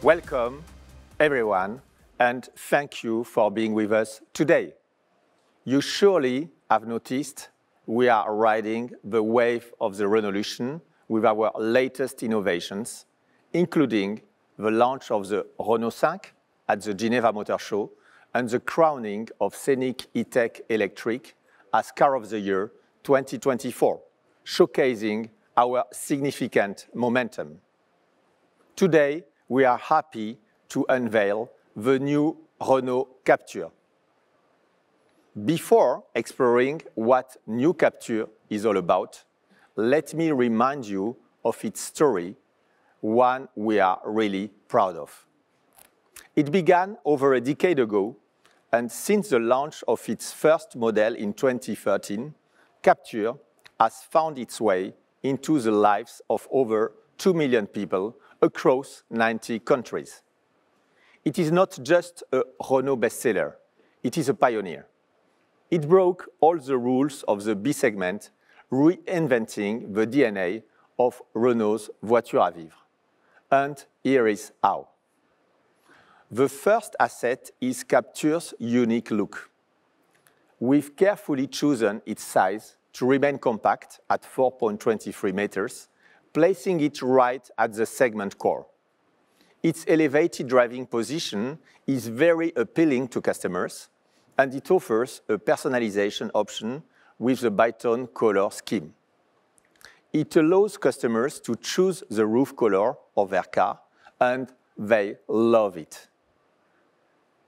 Welcome, everyone, and thank you for being with us today. You surely have noticed we are riding the wave of the Renaulution with our latest innovations, including the launch of the Renault 5 at the Geneva Motor Show and the crowning of Scenic E-Tech Electric as Car of the Year 2024, showcasing our significant momentum. Today, we are happy to unveil the new Renault Captur. Before exploring what new Captur is all about, let me remind you of its story, one we are really proud of. It began over a decade ago, and since the launch of its first model in 2013, Captur has found its way into the lives of over 2 million people across 90 countries. It is not just a Renault bestseller, it is a pioneer. It broke all the rules of the B segment, reinventing the DNA of Renault's voiture à vivre. And here is how. The first asset is Captur's unique look. We've carefully chosen its size to remain compact at 4.23 meters, placing it right at the segment core. Its elevated driving position is very appealing to customers, and it offers a personalization option with the bi-tone color scheme. It allows customers to choose the roof color of their car, and they love it.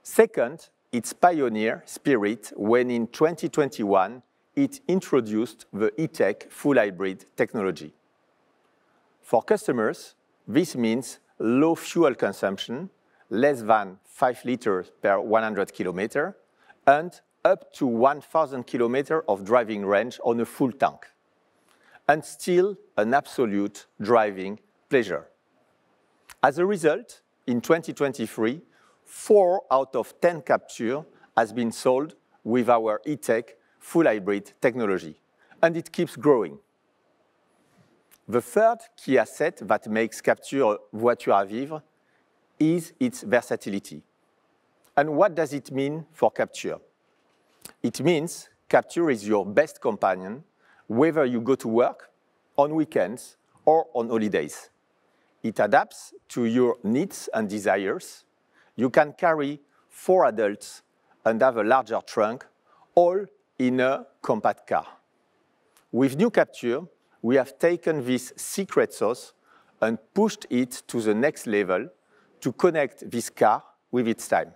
Second, its pioneer spirit when in 2021 it introduced the E-Tech full hybrid technology. For customers, this means low fuel consumption, less than 5 liters per 100 kilometers, and up to 1,000 kilometers of driving range on a full tank. And still an absolute driving pleasure. As a result, in 2023, 4 out of 10 Captur has been sold with our E-Tech full hybrid technology, and it keeps growing. The third key asset that makes Captur voiture à vivre is its versatility. And what does it mean for Captur? It means Captur is your best companion whether you go to work, on weekends, or on holidays. It adapts to your needs and desires. You can carry 4 adults and have a larger trunk, all in a compact car. With new Captur, we have taken this secret sauce and pushed it to the next level to connect this car with its time.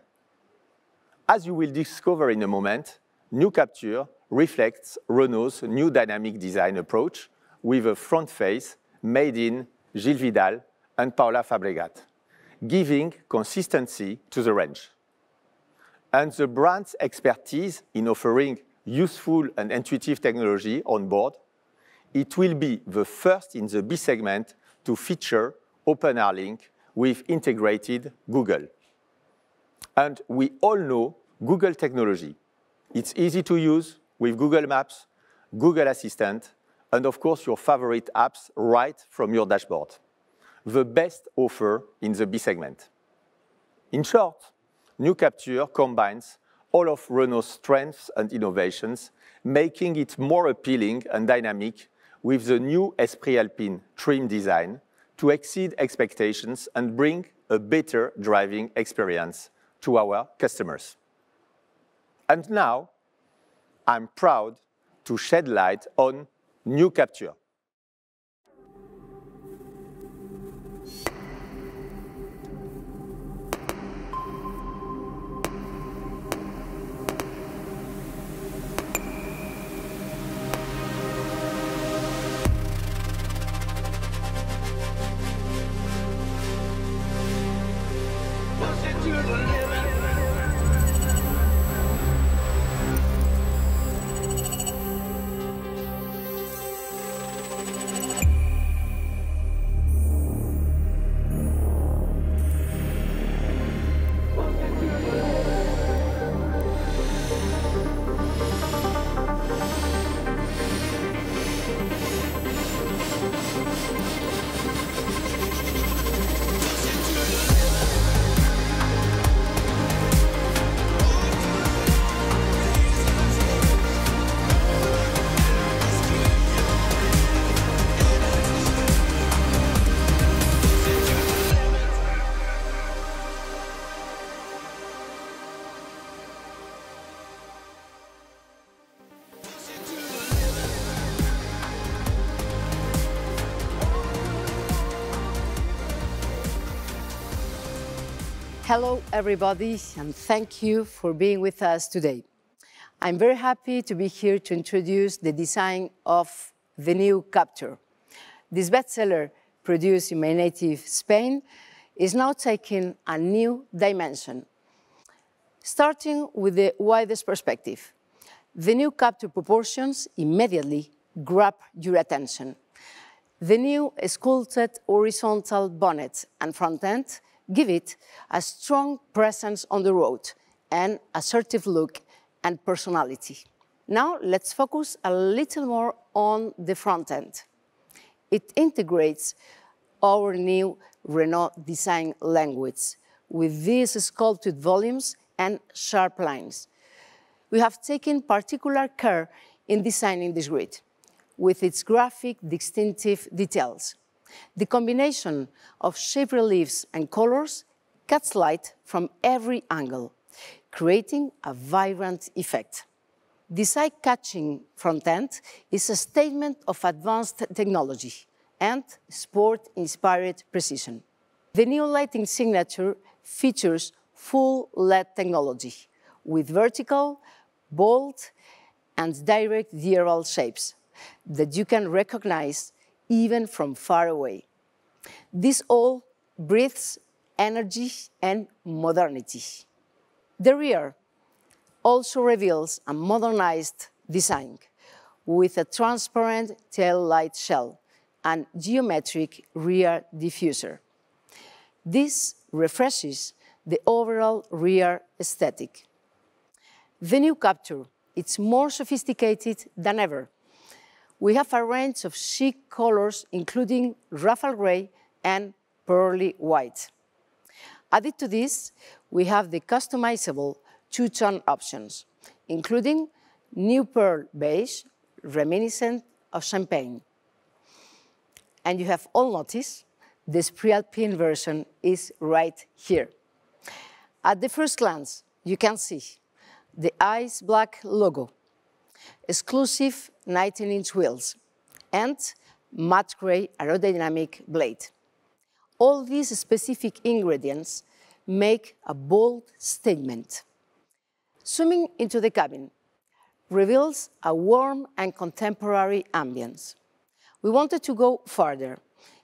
As you will discover in a moment, new Captur reflects Renault's new dynamic design approach with a front face made in Gilles Vidal and Paula Fabregat, giving consistency to the range. And the brand's expertise in offering useful and intuitive technology on board, it will be the first in the B segment to feature OpenAir Link with integrated Google. And we all know Google technology. It's easy to use with Google Maps, Google Assistant, and of course your favorite apps right from your dashboard. The best offer in the B segment. In short, new Captur combines all of Renault's strengths and innovations, making it more appealing and dynamic with the new Esprit Alpine trim design to exceed expectations and bring a better driving experience to our customers. And now, I'm proud to shed light on new Captur. Hello, everybody, and thank you for being with us today. I'm very happy to be here to introduce the design of the new Captur. This bestseller, produced in my native Spain, is now taking a new dimension. Starting with the widest perspective, the new Captur proportions immediately grab your attention. The new sculpted horizontal bonnet and front end give it a strong presence on the road, an assertive look and personality. Now let's focus a little more on the front end. It integrates our new Renault design language with these sculpted volumes and sharp lines. We have taken particular care in designing this grid, with its graphic, distinctive details. The combination of shape reliefs and colors cuts light from every angle, creating a vibrant effect. This eye-catching front end is a statement of advanced technology and sport-inspired precision. The new lighting signature features full LED technology with vertical, bold, and direct diagonal shapes that you can recognize even from far away. This all breathes energy and modernity. The rear also reveals a modernized design with a transparent tail light shell and geometric rear diffuser. This refreshes the overall rear aesthetic. The new Captur is more sophisticated than ever. We have a range of chic colors, including ruffle gray and pearly white. Added to this, we have the customizable two-tone options, including new pearl beige, reminiscent of champagne. And you have all noticed the pre-alpine version is right here. At the first glance, you can see the ice black logo, exclusive 19-inch wheels, and matte gray aerodynamic blade. All these specific ingredients make a bold statement. Zooming into the cabin reveals a warm and contemporary ambience. We wanted to go further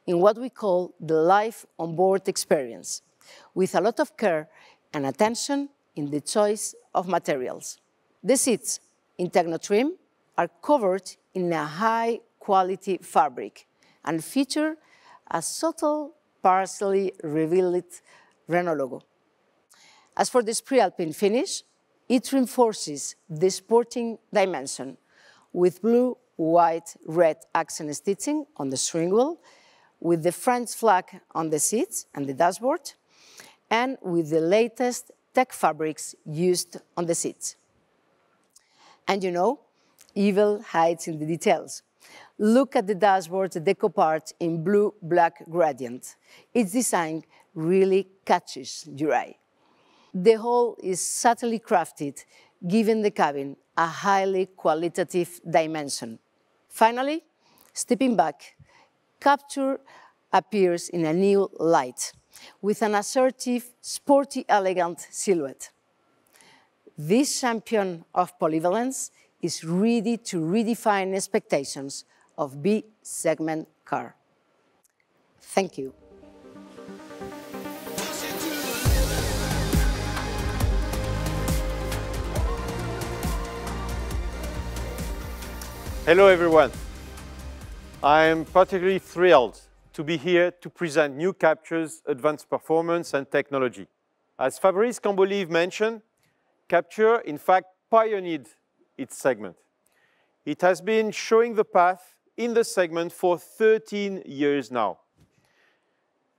in what we call the life on board experience, with a lot of care and attention in the choice of materials. The seats in Techno trim are covered in a high-quality fabric and feature a subtle, partially revealed Renault logo. As for the pre-alpine finish, it reinforces the sporting dimension with blue, white, red accent stitching on the steering wheel, with the French flag on the seats and the dashboard, and with the latest tech fabrics used on the seats. And you know, evil hides in the details. Look at the dashboard deco part in blue-black gradient. Its design really catches your eye. The whole is subtly crafted, giving the cabin a highly qualitative dimension. Finally, stepping back, Captur appears in a new light, with an assertive, sporty, elegant silhouette. This champion of polyvalence is ready to redefine expectations of B-segment car. Thank you. Hello everyone. I am particularly thrilled to be here to present new Captur's advanced performance and technology. As Fabrice Cambolive mentioned, Captur in fact pioneered its segment. It has been showing the path in the segment for 13 years now.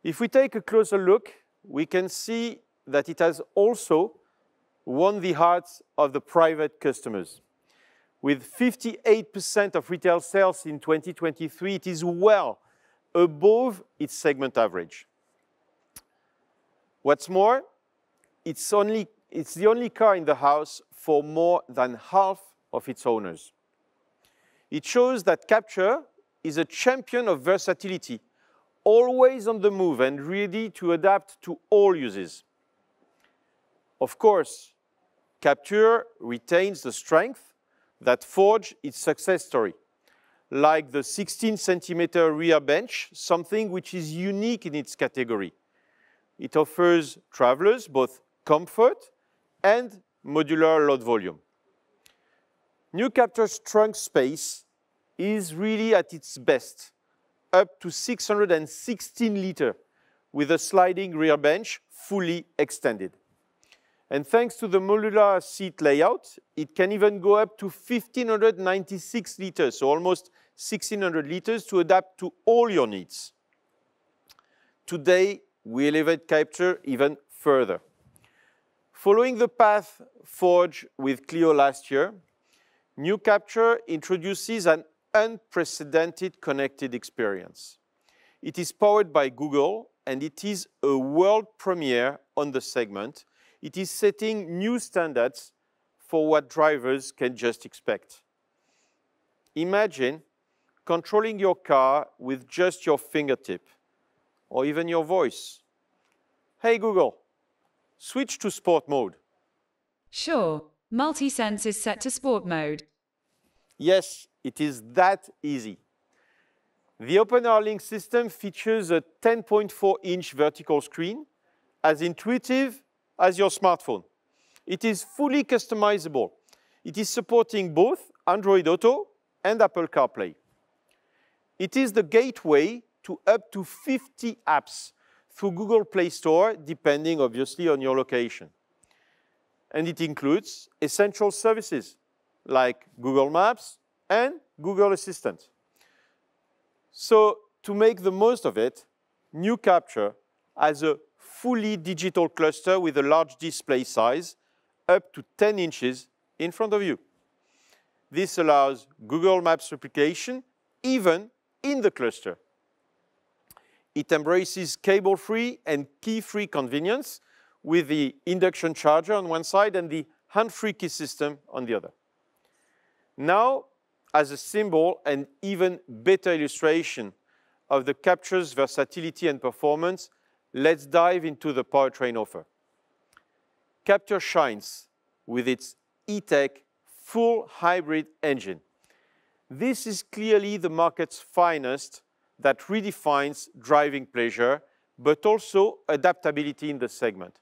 If we take a closer look, we can see that it has also won the hearts of the private customers. With 58% of retail sales in 2023, it is well above its segment average. What's more, it's the only car in the house for more than half of its owners. It shows that Captur is a champion of versatility, always on the move and ready to adapt to all uses. Of course, Captur retains the strength that forged its success story, like the 16-centimeter rear bench, something which is unique in its category. It offers travelers both comfort and modular load volume. New Captur's trunk space is really at its best, up to 616 liters, with a sliding rear bench fully extended. And thanks to the modular seat layout, it can even go up to 1,596 liters, so almost 1,600 liters to adapt to all your needs. Today, we elevate Captur even further. Following the path forged with Clio last year, New Captur introduces an unprecedented connected experience. It is powered by Google, and it is a world premiere on the segment. It is setting new standards for what drivers can just expect. Imagine controlling your car with just your fingertip, or even your voice. Hey Google, switch to sport mode. Sure, multi-sense is set to sport mode. Yes, it is that easy. The OpenR-Link system features a 10.4-inch vertical screen, as intuitive as your smartphone. It is fully customizable. It is supporting both Android Auto and Apple CarPlay. It is the gateway to up to 50 apps through Google Play Store, depending obviously on your location. And it includes essential services like Google Maps and Google Assistant. So to make the most of it, New Captur has a fully digital cluster with a large display size, up to 10 inches in front of you. This allows Google Maps replication even in the cluster. It embraces cable-free and key-free convenience with the induction charger on one side and the hand-free key system on the other. Now, as a symbol and even better illustration of the Captur's versatility and performance, let's dive into the powertrain offer. Captur shines with its E-Tech full hybrid engine. This is clearly the market's finest that redefines driving pleasure, but also adaptability in the segment.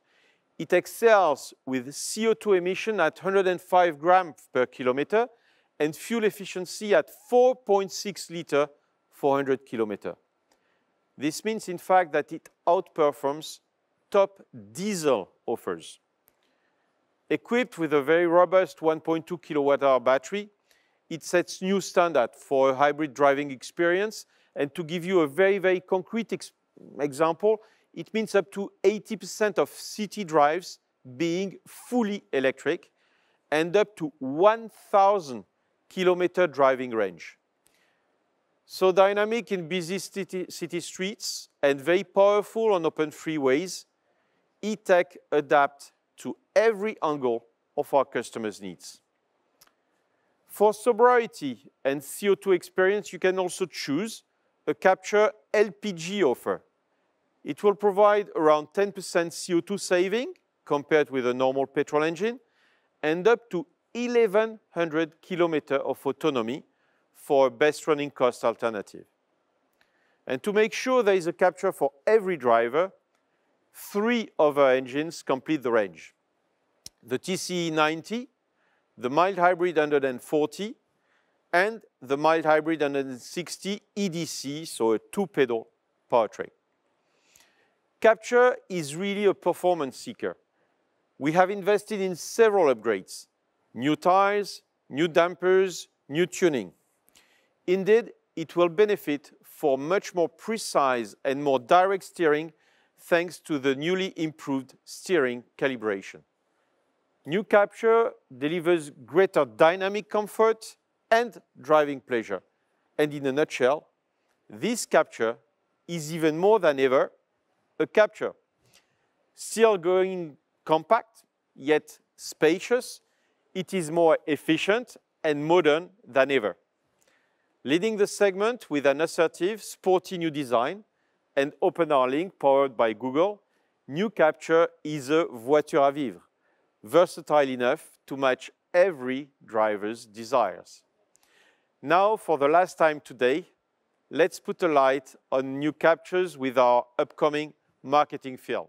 It excels with CO2 emission at 105 grams per kilometer and fuel efficiency at 4.6 liters for 100 kilometers. This means, in fact, that it outperforms top diesel offers. Equipped with a very robust 1.2 kilowatt-hour battery, it sets new standard for a hybrid driving experience. And to give you a very, very concrete example, it means up to 80% of city drives being fully electric and up to 1,000 kilometer driving range. So dynamic in busy city streets and very powerful on open freeways, E-Tech adapts to every angle of our customers' needs. For sobriety and CO2 experience, you can also choose a Captur LPG offer. It will provide around 10% CO2 saving compared with a normal petrol engine and up to 1,100 kilometers of autonomy for a best running cost alternative. And to make sure there is a Captur for every driver, 3 other engines complete the range. The TCE 90, the mild hybrid 140, and the mild hybrid 160 EDC, so a 2-pedal powertrain. Captur is really a performance seeker. We have invested in several upgrades: new tires, new dampers, new tuning. Indeed, it will benefit for much more precise and more direct steering thanks to the newly improved steering calibration. New Captur delivers greater dynamic comfort and driving pleasure. And in a nutshell, this Captur is even more than ever a Captur. Still going compact, yet spacious, it is more efficient and modern than ever. Leading the segment with an assertive, sporty new design and OpenR-Link powered by Google, New Captur is a voiture à vivre, versatile enough to match every driver's desires. Now, for the last time today, let's put a light on new captures with our upcoming marketing film.